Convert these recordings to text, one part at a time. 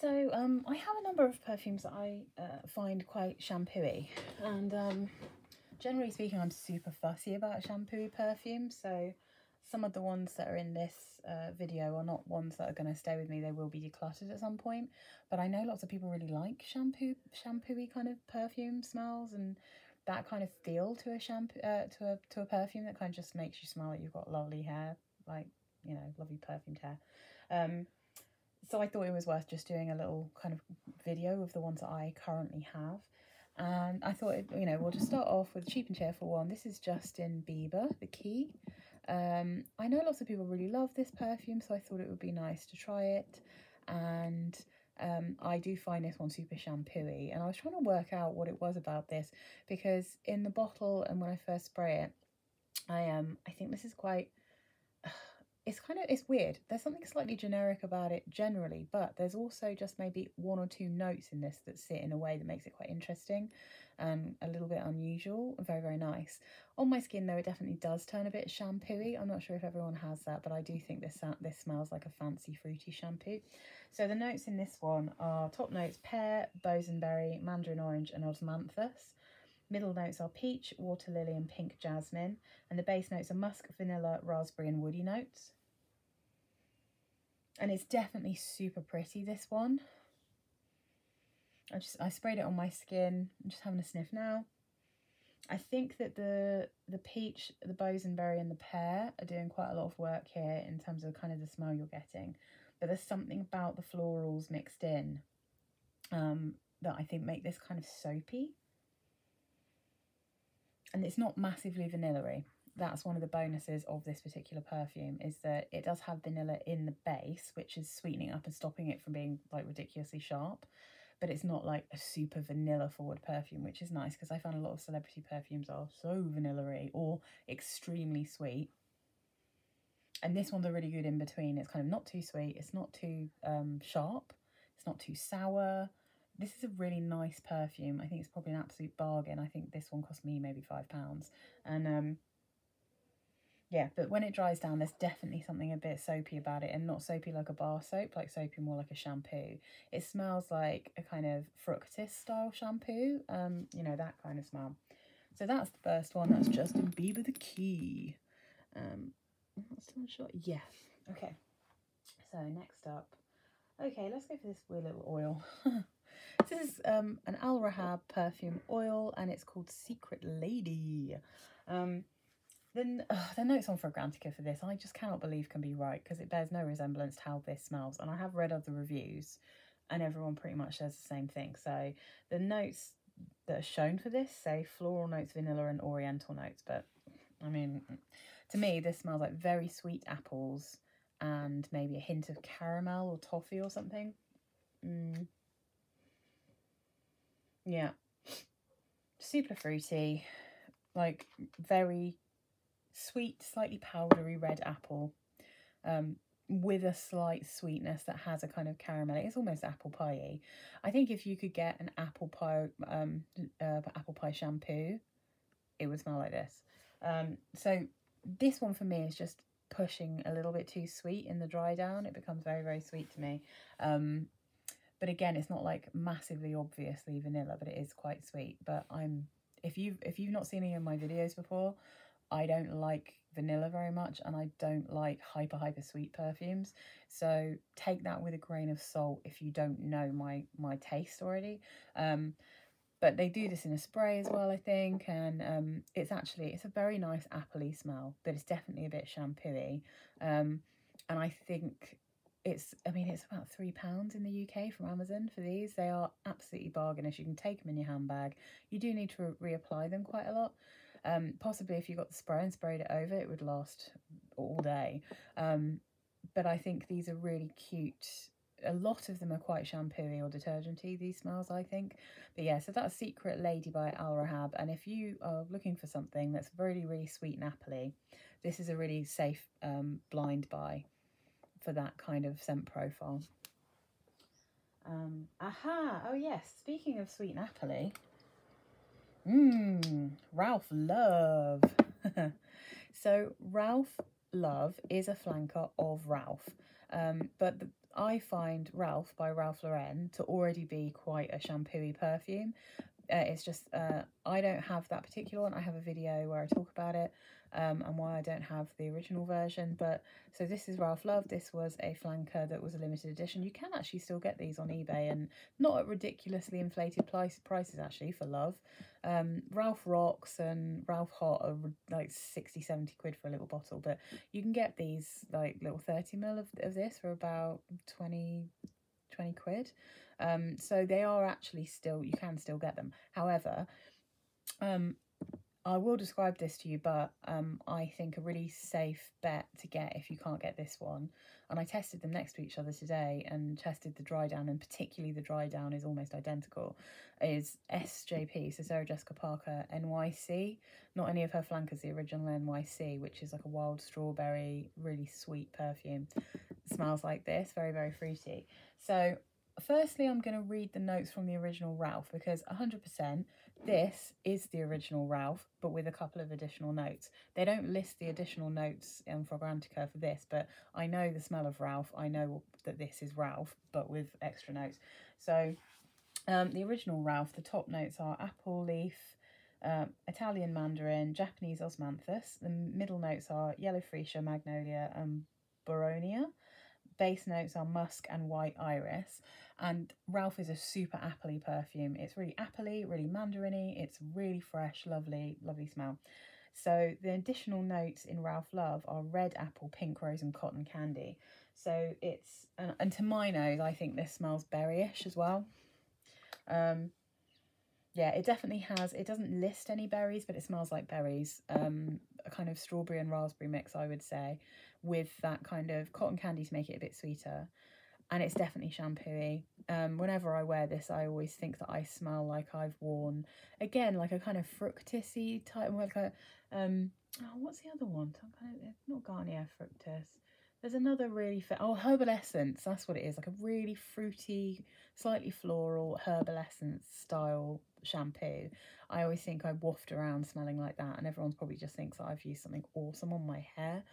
So I have a number of perfumes that I find quite shampooey, and generally speaking, I'm super fussy about shampooey perfumes. So some of the ones that are in this video are not ones that are going to stay with me. They will be decluttered at some point. But I know lots of people really like shampooey kind of perfume smells, and that kind of feel to a shampoo, to a perfume that kind of just makes you smell like you've got lovely hair, like, you know, lovely perfumed hair. So I thought it was worth just doing a little kind of video of the ones that I currently have. And I thought, we'll just start off with a cheap and cheerful one. This is Justin Bieber, The Key. I know lots of people really love this perfume, so I thought it would be nice to try it. And I do find this one super shampooey. And I was trying to work out what it was about this, because in the bottle and when I first spray it, I think this is quite... It's weird. There's something slightly generic about it generally, but there's also just maybe one or two notes in this that sit in a way that makes it quite interesting and a little bit unusual. Very, very nice. On my skin, though, it definitely does turn a bit shampooey. I'm not sure if everyone has that, but I do think this smells like a fancy fruity shampoo. So the notes in this one are top notes: pear, boysenberry, mandarin orange, and osmanthus. Middle notes are peach, water lily, and pink jasmine. And the base notes are musk, vanilla, raspberry, and woody notes. And it's definitely super pretty, this one. I sprayed it on my skin. I'm just having a sniff now. I think that the peach, the boysenberry, and the pear are doing quite a lot of work here in terms of kind of the smell you're getting. But there's something about the florals mixed in that I think make this kind of soapy. And it's not massively vanilla-y. That's one of the bonuses of this particular perfume, is that it does have vanilla in the base, which is sweetening up and stopping it from being like ridiculously sharp. But it's not like a super vanilla forward perfume, which is nice, because I found a lot of celebrity perfumes are so vanilla-y or extremely sweet. And this one's a really good in between. It's kind of not too sweet. It's not too sharp. It's not too sour. This is a really nice perfume. I think it's probably an absolute bargain. I think this one cost me maybe £5. And yeah, but when it dries down, there's definitely something a bit soapy about it, and not soapy like a bar soap, like soapy more like a shampoo. It smells like a kind of fructis style shampoo, you know, that kind of smell. So that's the first one. That's Justin Bieber The Key. Still not sure. Yeah. Okay. So next up. Okay, let's go for this weird little oil. This is an Al-Rehab perfume oil, and it's called Secret Lady. The notes on Fragrantica for this, I just cannot believe can be right, because it bears no resemblance to how this smells. And I have read other reviews, and everyone pretty much says the same thing. So the notes that are shown for this say floral notes, vanilla, and oriental notes. But, I mean, to me, this smells like very sweet apples and maybe a hint of caramel or toffee or something. Yeah. Super fruity, like very sweet, slightly powdery red apple, with a slight sweetness that has a kind of caramel. It's almost apple pie-y. I think if you could get an apple pie shampoo, it would smell like this. So this one for me is just pushing a little bit too sweet in the dry down. It becomes very, very sweet to me. But again, it's not like massively obviously vanilla, but it is quite sweet. But if you've not seen any of my videos before, I don't like vanilla very much, and I don't like hyper sweet perfumes. So take that with a grain of salt if you don't know my taste already. But they do this in a spray as well, I think, and it's a very nice appley smell, but it's definitely a bit shampooey. And I think it's about £3 in the UK from Amazon for these. They are absolutely bargainish. You can take them in your handbag. You do need to reapply them quite a lot. Possibly if you got the spray and sprayed it over, it would last all day. But I think these are really cute. A lot of them are quite shampooey or detergenty, these smells, I think. But yeah, so that's Secret Lady by Al-Rehab. And if you are looking for something that's really, really sweet and appley, this is a really safe blind buy for that kind of scent profile. Oh yes, speaking of sweet and appley, Ralph Love. So Ralph Love is a flanker of Ralph. But I find Ralph by Ralph Lauren to already be quite a shampooy perfume. It's just, I don't have that particular one. I have a video where I talk about it, and why I don't have the original version. But so this is Ralph Love. This was a flanker that was a limited edition. You can actually still get these on eBay, and not at ridiculously inflated prices actually for Love. Ralph Rocks and Ralph Hot are like 60, 70 quid for a little bottle, but you can get these like little 30ml of this for about 20 quid. So they are actually still, you can still get them. However, I will describe this to you, but I think a really safe bet to get if you can't get this one, and I tested them next to each other today and tested the dry down, and particularly the dry down is almost identical, is SJP, so Sarah Jessica Parker NYC, not any of her flankers, the original NYC, which is like a wild strawberry, really sweet perfume. It smells like this, very, very fruity. So firstly, I'm going to read the notes from the original Ralph, because 100% this is the original Ralph, but with a couple of additional notes. They don't list the additional notes in Fragrantica for this, but I know the smell of Ralph. I know that this is Ralph, but with extra notes. So the original Ralph, the top notes are apple leaf, Italian mandarin, Japanese osmanthus. The middle notes are yellow freesia, magnolia, and boronia. Base notes are musk and white iris, and Ralph is a super appley perfume. It's really appley, really mandarin-y. It's really fresh, lovely, lovely smell. So the additional notes in Ralph Love are red apple, pink rose, and cotton candy. So it's, and to my nose, I think this smells berryish as well. Yeah, it definitely has, it doesn't list any berries, but it smells like berries. A kind of strawberry and raspberry mix, I would say, with that kind of cotton candy to make it a bit sweeter. And it's definitely shampooy. Whenever I wear this, I always think that I smell like I've worn, again, like a kind of fructus-y type, like a, what's the other one? Not Garnier Fructus. There's another really, Herbal Essence, that's what it is, like a really fruity, slightly floral Herbal Essence style shampoo. I always think I waft around smelling like that, and everyone probably just thinks that I've used something awesome on my hair.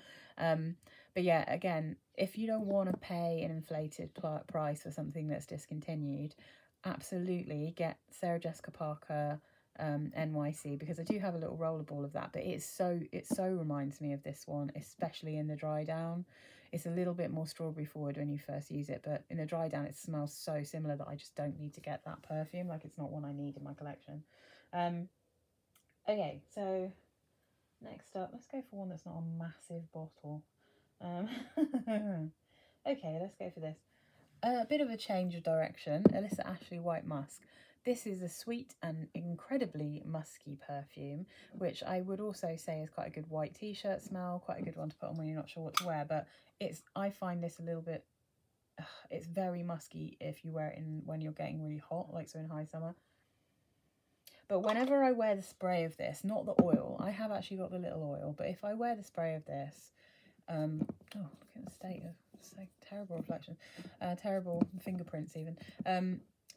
But yeah, again, if you don't want to pay an inflated price for something that's discontinued, absolutely get Sarah Jessica Parker NYC, because I do have a little rollerball of that, but it so reminds me of this one, especially in the dry down. It's a little bit more strawberry forward when you first use it, but in the dry down it smells so similar that I just don't need to get that perfume. Like, it's not one I need in my collection. Okay, so next up, let's go for one that's not a massive bottle. Okay, let's go for this. A bit of a change of direction. Alyssa Ashley White Musk. This is a sweet and incredibly musky perfume, which I would also say is quite a good white t-shirt smell, quite a good one to put on when you're not sure what to wear. But I find this a little bit, it's very musky if you wear it when you're getting really hot, like so in high summer. But whenever I wear the spray of this, not the oil, I have actually got the little oil, but if I wear the spray of this, oh, look at the state of, it's like terrible reflection, terrible fingerprints even.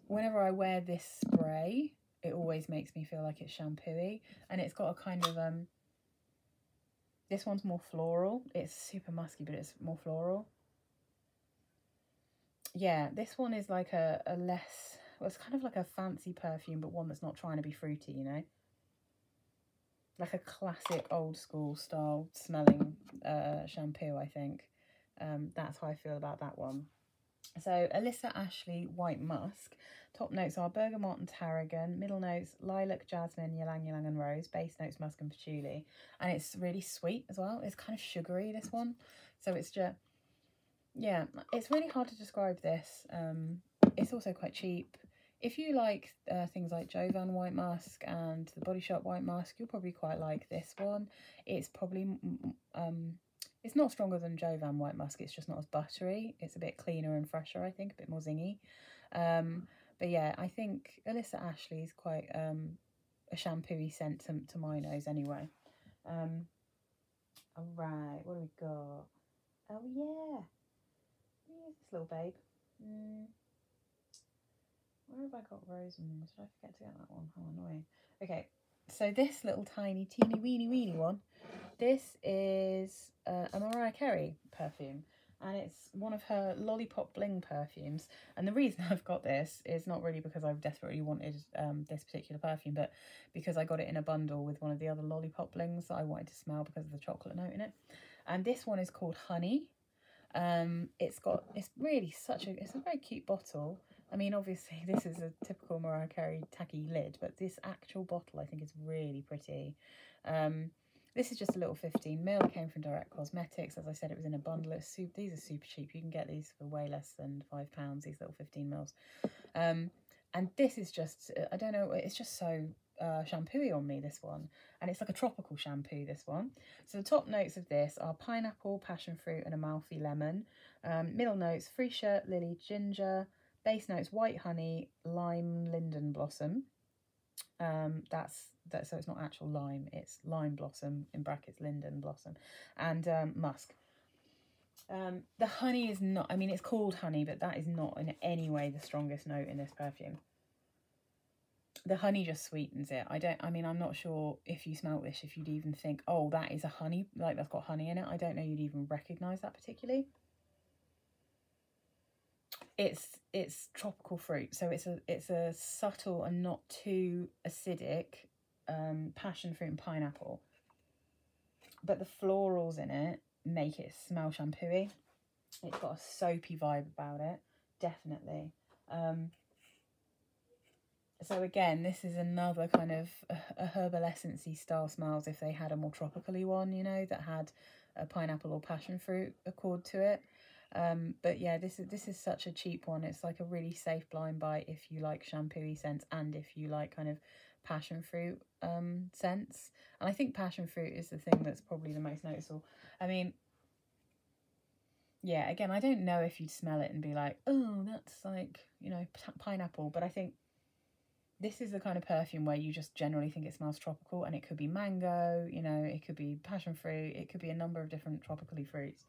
Whenever I wear this spray, it always makes me feel like it's shampooy, and it's got a kind of, this one's more floral. It's super musky, but it's more floral. Yeah, this one is like a less, well, it's kind of like a fancy perfume, but one that's not trying to be fruity, you know? Like a classic old school style smelling shampoo, I think. That's how I feel about that one. So Alyssa Ashley White Musk. Top notes are bergamot and tarragon. Middle notes lilac, jasmine, ylang ylang and rose. Base notes musk and patchouli. And it's really sweet as well. It's kind of sugary, this one. So it's just, yeah, it's really hard to describe this. It's also quite cheap. If you like things like Jovan White Musk and the Body Shop White Musk, you'll probably quite like this one. It's probably, it's not stronger than Jovan White Musk, it's just not as buttery. It's a bit cleaner and fresher, I think, a bit more zingy. But yeah, I think Alyssa Ashley is quite a shampooy scent to my nose anyway. All right, what do we got? Oh yeah, here's this little babe. Where have I got Rosamore? Did I forget to get that one? How annoying. Okay, so this little tiny, teeny, weeny one, this is a Mariah Carey perfume. and it's one of her Lollipop Bling perfumes. And the reason I've got this is not really because I've desperately wanted this particular perfume, but because I got it in a bundle with one of the other Lollipop Blings that I wanted to smell because of the chocolate note in it. And this one is called Honey. It's a very cute bottle. I mean, obviously this is a typical Mariah Carey tacky lid, but this actual bottle I think is really pretty. This is just a little 15ml. It came from Direct Cosmetics. As I said, it was in a bundle. These are super cheap. You can get these for way less than £5, these little 15mls. And this is just, I don't know, it's just so shampoo-y on me, this one. And it's like a tropical shampoo, this one. So the top notes of this are pineapple, passion fruit, and Amalfi lemon. Middle notes, freesia, lily, ginger. Base notes, white honey, lime, linden blossom. So it's not actual lime, it's lime blossom, in brackets linden blossom, and musk. The honey is not, I mean, it's called honey, but that is not in any way the strongest note in this perfume. The honey just sweetens it. I'm not sure if you smell this, if you'd even think, oh, that is a honey, like that's got honey in it. I don't know you'd even recognise that particularly. It's tropical fruit, so it's a subtle and not too acidic passion fruit and pineapple, but the florals in it make it smell shampoo-y. It's got a soapy vibe about it, definitely. So again, this is another kind of a herbal essence-y style smells if they had a more tropically one, you know, that had a pineapple or passion fruit accord to it. But yeah, this is such a cheap one. It's like a really safe blind buy if you like shampoo-y scents and if you like kind of passion fruit scents. And I think passion fruit is the thing that's probably the most noticeable. I mean, yeah, again, I don't know if you'd smell it and be like, oh, that's like, you know, pineapple. But I think this is the kind of perfume where you just generally think it smells tropical, and it could be mango, you know, it could be passion fruit, it could be a number of different tropically fruits.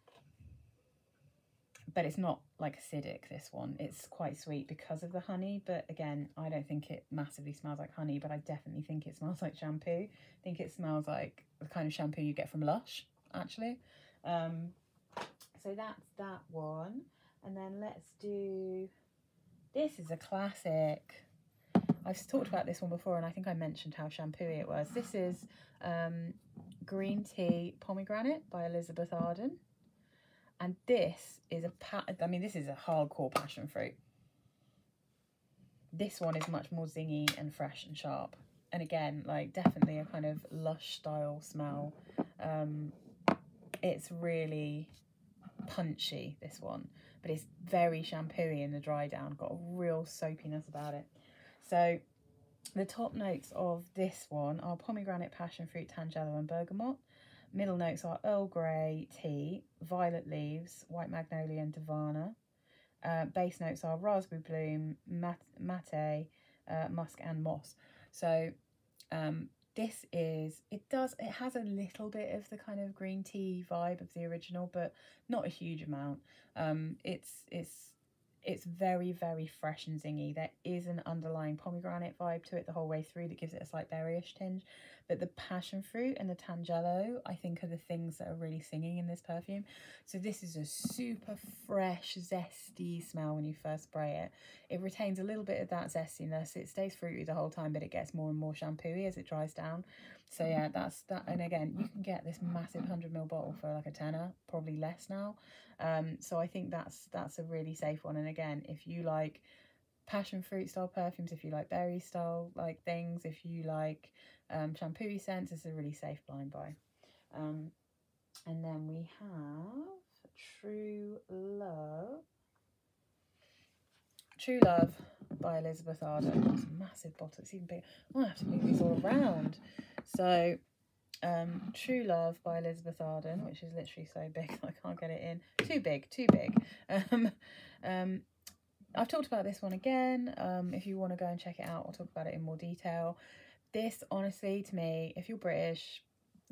But it's not like acidic, this one. It's quite sweet because of the honey. But again, I don't think it massively smells like honey, but I definitely think it smells like shampoo. I think it smells like the kind of shampoo you get from Lush, actually. So that's that one. And then let's do... This is a classic. I've talked about this one before, and I think I mentioned how shampoo-y it was. This is Green Tea Pomegranate by Elizabeth Arden. And this is this is a hardcore passion fruit. This one is much more zingy and fresh and sharp. And again, like definitely a kind of Lush style smell. It's really punchy, this one. But it's very shampoo-y in the dry down. Got a real soapiness about it. So the top notes of this one are pomegranate, passion fruit, tangelo and bergamot. Middle notes are Earl Grey tea, violet leaves, white magnolia and divana. Base notes are raspberry bloom, mate, musk and moss. So this is, it has a little bit of the kind of green tea vibe of the original, but not a huge amount. It's very, very fresh and zingy. There is an underlying pomegranate vibe to it the whole way through that gives it a slight berryish tinge. But the passion fruit and the tangelo, I think, are the things that are really singing in this perfume. So this is a super fresh, zesty smell when you first spray it. It retains a little bit of that zestiness. It stays fruity the whole time, but it gets more and more shampoo-y as it dries down. So yeah, that's that. And again, you can get this massive 100ml bottle for like a tenner, probably less now. So I think that's a really safe one. And again, if you like passion fruit style perfumes, if you like berry style like things, if you like shampoo-y scents, it's a really safe blind buy. And then we have True Love by Elizabeth Arden. It's a massive bottle. It's even big. I might have to move these all around. So True Love by Elizabeth Arden, which is literally so big I can't get it in. Too big. I've talked about this one again. If you want to go and check it out, I'll talk about it in more detail. This, honestly, to me, if you're British,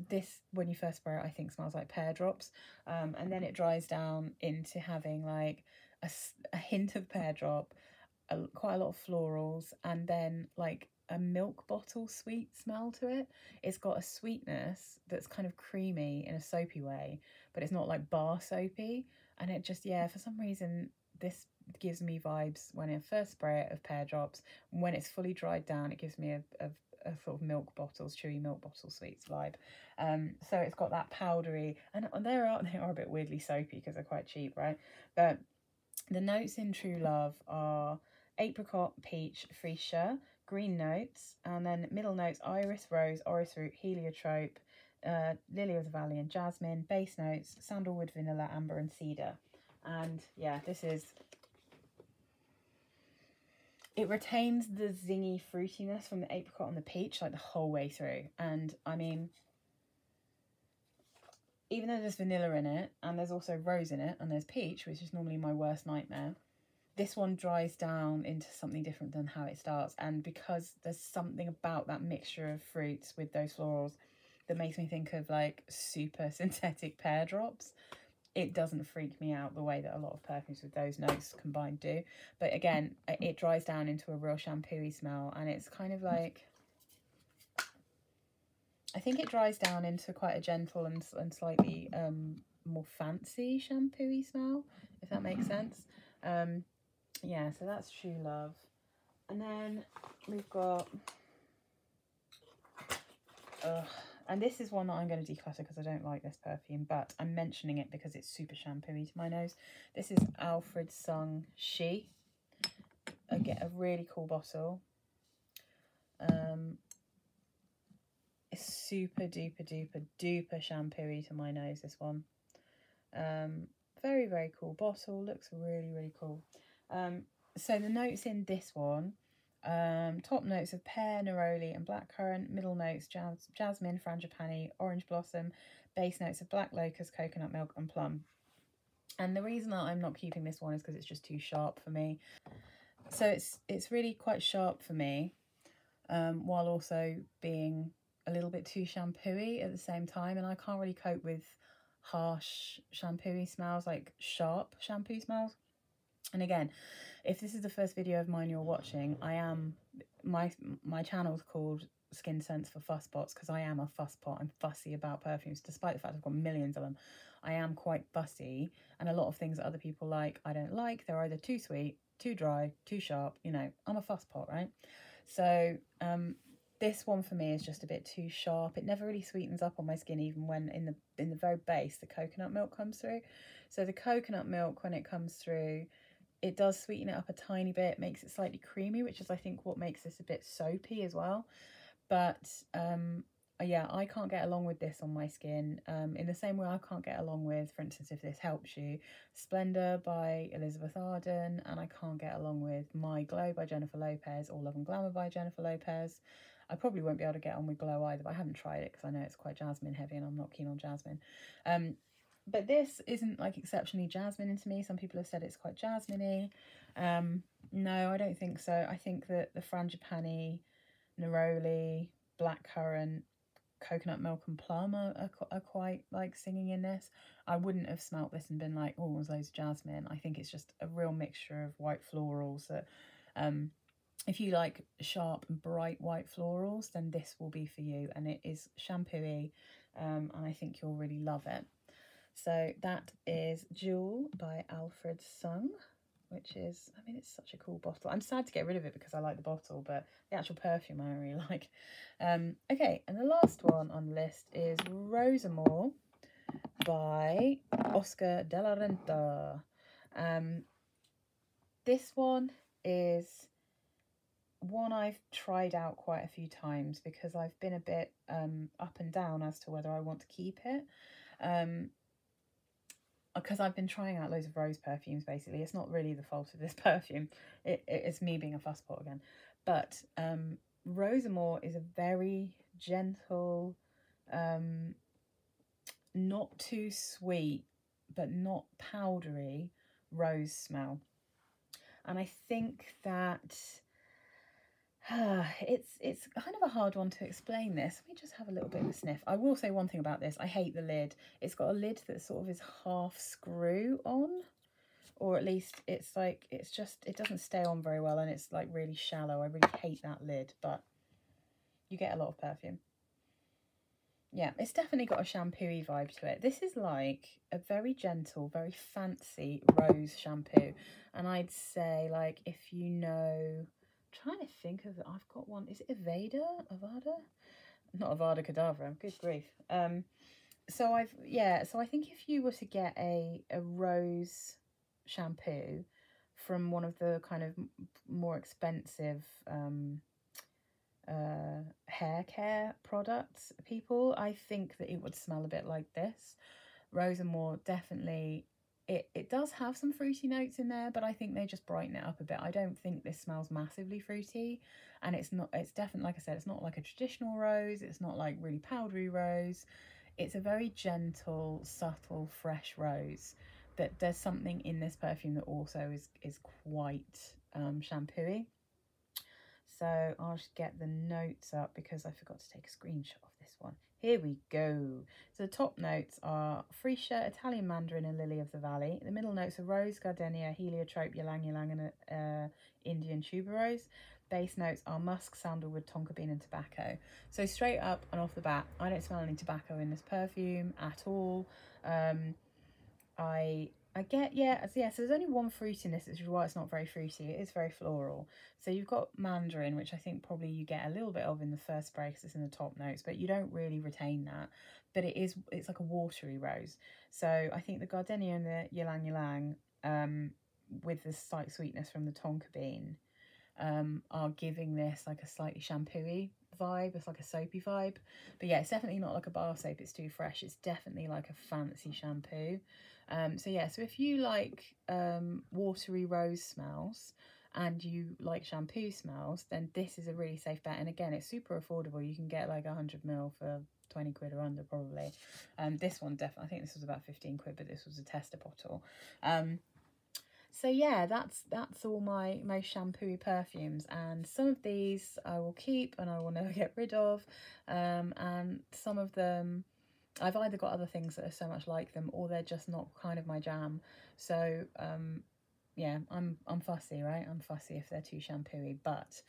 this, when you first spray it, I think smells like pear drops. And then it dries down into having like a hint of pear drop, quite a lot of florals, and then like a milk bottle sweet smell to it. It's got a sweetness that's kind of creamy in a soapy way, but it's not like bar soapy. And it just, yeah, for some reason, this gives me vibes when I first spray it of pear drops. When it's fully dried down, it gives me a sort of milk bottles, chewy milk bottle sweets vibe. So it's got that powdery, and they are a bit weirdly soapy because they're quite cheap, right? But the notes in True Love are apricot, peach, freesia, green notes, and then middle notes iris, rose, orris root, heliotrope, lily of the valley and jasmine. Base notes sandalwood, vanilla, amber and cedar. And yeah, this is, it retains the zingy fruitiness from the apricot and the peach like the whole way through. And I mean, even though there's vanilla in it and there's also rose in it and there's peach, which is normally my worst nightmare, this one dries down into something different than how it starts. And because there's something about that mixture of fruits with those florals that makes me think of like super synthetic pear drops, it doesn't freak me out the way that a lot of perfumes with those notes combined do. But again, it dries down into a real shampoo-y smell, and it's kind of like, I think it dries down into quite a gentle and slightly more fancy shampoo-y smell, if that makes sense. Yeah, so that's True Love. And then we've got, and this is one that I'm going to declutter because I don't like this perfume, but I'm mentioning it because it's super shampoo-y to my nose. This is Alfred Sung She. I get a really cool bottle. It's super duper duper duper shampoo-y to my nose, this one. Very, very cool bottle. Looks really, really cool. So the notes in this one, top notes of pear, neroli and blackcurrant, middle notes jasmine, frangipani, orange blossom, base notes of black locust, coconut milk and plum. And the reason that I'm not keeping this one is because it's just too sharp for me. So it's really quite sharp for me, while also being a little bit too shampoo-y at the same time. And I can't really cope with harsh shampoo-y smells, like sharp shampoo smells. And again, if this is the first video of mine you're watching, my channel's called Skin Sense for Fusspots because I am a fusspot. I'm fussy about perfumes, despite the fact I've got millions of them. I am quite fussy, and a lot of things that other people like, I don't like. They're either too sweet, too dry, too sharp. You know, I'm a fusspot, right? So this one for me is just a bit too sharp. It never really sweetens up on my skin, even when in the very base the coconut milk comes through. So the coconut milk, when it comes through, it does sweeten it up a tiny bit, makes it slightly creamy, which is I think what makes this a bit soapy as well. But yeah, I can't get along with this on my skin in the same way I can't get along with, for instance, if this helps you, Splendor by Elizabeth Arden, and I can't get along with My Glow by Jennifer Lopez or Love and Glamour by Jennifer Lopez. I probably won't be able to get on with Glow either, but I haven't tried it because I know it's quite jasmine heavy and I'm not keen on jasmine. But this isn't like exceptionally jasmine to me. Some people have said it's quite jasmine-y. No, I don't think so. I think that the frangipani, neroli, blackcurrant, coconut milk and plum are quite like singing in this. I wouldn't have smelt this and been like, oh, there's loads of jasmine. I think it's just a real mixture of white florals that if you like sharp and bright white florals, then this will be for you. And it is shampoo-y, and I think you'll really love it. So that is Jewel by Alfred Sung, which is, I mean, it's such a cool bottle. I'm sad to get rid of it because I like the bottle, but the actual perfume I don't really like. Okay, and the last one on the list is Rosamore by Oscar de la Renta. This one is one I've tried out quite a few times because I've been a bit up and down as to whether I want to keep it. Because I've been trying out loads of rose perfumes, basically. It's not really the fault of this perfume. It's me being a fusspot again. But Rosamore is a very gentle, not too sweet, but not powdery rose smell. And I think that it's kind of a hard one to explain this. Let me just have a little bit of a sniff. I will say one thing about this. I hate the lid. It's got a lid that sort of is half screw on, or at least it's like, it's just, it doesn't stay on very well and it's like really shallow. I really hate that lid, but you get a lot of perfume. Yeah, it's definitely got a shampoo-y vibe to it. This is like a very gentle, very fancy rose shampoo. And I'd say, like, if you know, I'm trying to think of it, I've got one. Is it Avada? Not Avada Kedavra, good grief. So I think if you were to get a rose shampoo from one of the kind of more expensive hair care products people, I think that it would smell a bit like this. Rosamore definitely, it does have some fruity notes in there, but I think they just brighten it up a bit. I don't think this smells massively fruity, and it's definitely, like I said, it's not like a traditional rose, it's not like really powdery rose. It's a very gentle, subtle, fresh rose. That there's something in this perfume that also is quite shampooey. So I'll just get the notes up because I forgot to take a screenshot of this one. Here we go. So the top notes are Freesia, Italian Mandarin, and Lily of the Valley. The middle notes are Rose, Gardenia, Heliotrope, Ylang Ylang, and Indian Tuberose. Base notes are Musk, Sandalwood, Tonka Bean, and Tobacco. So straight up and off the bat, I don't smell any tobacco in this perfume at all. I get, so there's only one fruit in this, which is why it's not very fruity. It is very floral. So you've got mandarin, which I think probably you get a little bit of in the first spray because it's in the top notes, but you don't really retain that. But it's like a watery rose. So I think the gardenia and the ylang ylang, with the slight sweetness from the tonka bean, are giving this like a slightly shampooey vibe. It's like a soapy vibe. But yeah, it's definitely not like a bar soap. It's too fresh. It's definitely like a fancy shampoo. So if you like watery rose smells and you like shampoo smells, then this is a really safe bet. And again, it's super affordable. You can get like 100ml for 20 quid or under probably. This one definitely, I think this was about 15 quid, but this was a tester bottle. So yeah, that's all my most shampooy perfumes, and some of these I will keep and I will never get rid of, and some of them I've either got other things that are so much like them, or they're just not kind of my jam. So yeah, I'm fussy, right? I'm fussy if they're too shampooey, but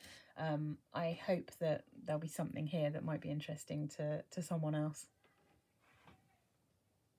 I hope that there'll be something here that might be interesting to someone else.